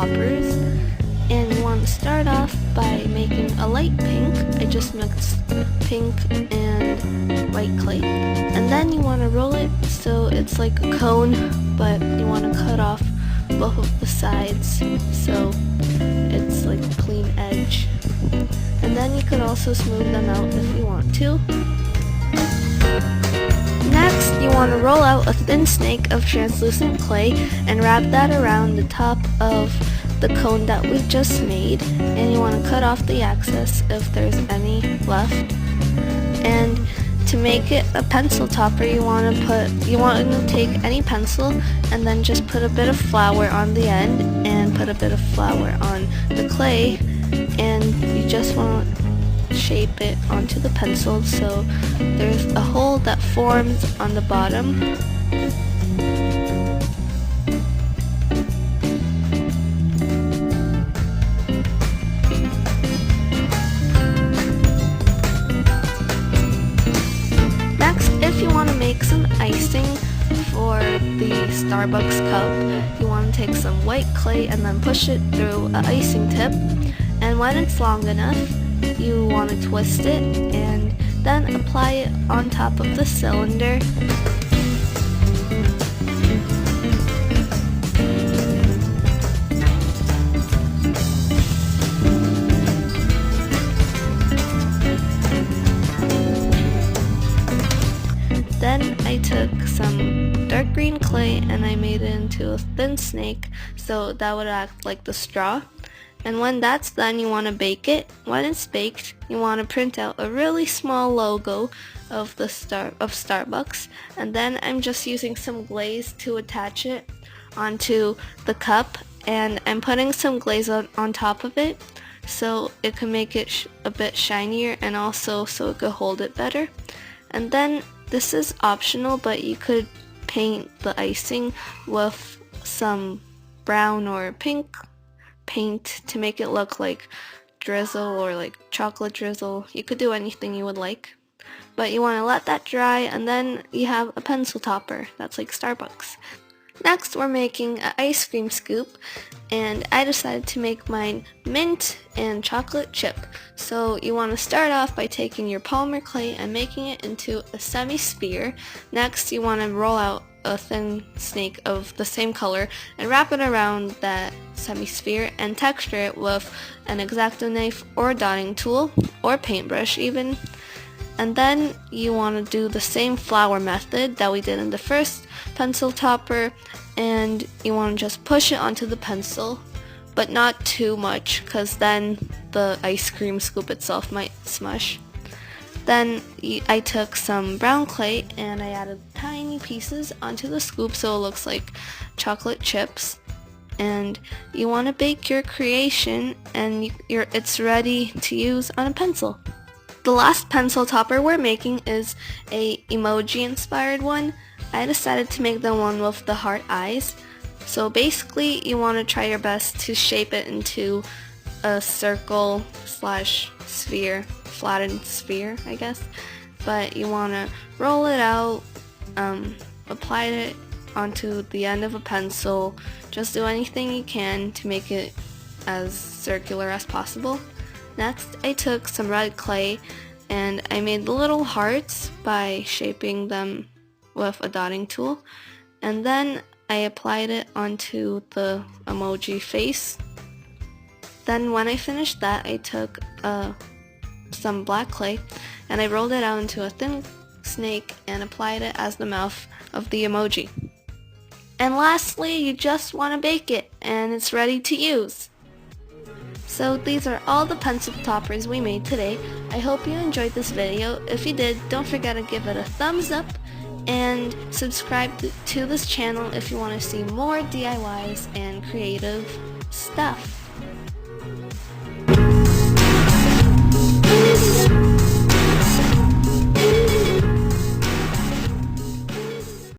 toppers. And you want to start off by making a light pink. I just mixed pink and white clay. And then you want to roll it so it's like a cone, but you want to cut off both of the sides so it's like a clean edge. And then you could also smooth them out if you want to. Next, you want to roll out a thin snake of translucent clay and wrap that around the top of the cone that we just made, and you want to cut off the excess if there's any left. And to make it a pencil topper, you want to take any pencil and then just put a bit of flour on the end and put a bit of flour on the clay, and you just want to shape it onto the pencil so there's a hole that forms on the bottom. If you want to make some icing for the Starbucks cup, you want to take some white clay and then push it through an icing tip, and when it's long enough you want to twist it and then apply it on top of the cylinder. Then I took some dark green clay and I made it into a thin snake so that would act like the straw. And when that's done, you want to bake it. When it's baked, you want to print out a really small logo of the Starbucks. And then I'm just using some glaze to attach it onto the cup, and I'm putting some glaze on top of it so it can make it a bit shinier and also so it could hold it better. And then this is optional, but you could paint the icing with some brown or pink paint to make it look like drizzle or like chocolate drizzle. You could do anything you would like, but you want to let that dry, and then you have a pencil topper that's like Starbucks. Next, we're making an ice cream scoop, and I decided to make mine mint and chocolate chip. So you want to start off by taking your polymer clay and making it into a semi-sphere. Next, you want to roll out a thin snake of the same color and wrap it around that semi-sphere and texture it with an X-Acto knife or dotting tool or paintbrush even. And then you want to do the same flower method that we did in the first pencil topper, and you want to just push it onto the pencil, but not too much because then the ice cream scoop itself might smush. Then I took some brown clay and I added tiny pieces onto the scoop so it looks like chocolate chips. And you want to bake your creation, and it's ready to use on a pencil. The last pencil topper we're making is a emoji inspired one. I decided to make the one with the heart eyes. So basically you want to try your best to shape it into a circle slash sphere, flattened sphere I guess. But you want to roll it out, apply it onto the end of a pencil. Just do anything you can to make it as circular as possible. Next, I took some red clay and I made the little hearts by shaping them with a dotting tool, and then I applied it onto the emoji face. Then when I finished that, I took some black clay and I rolled it out into a thin snake and applied it as the mouth of the emoji. And lastly, you just want to bake it and it's ready to use. So these are all the pencil toppers we made today. I hope you enjoyed this video. If you did, don't forget to give it a thumbs up and subscribe to this channel if you want to see more DIYs and creative stuff.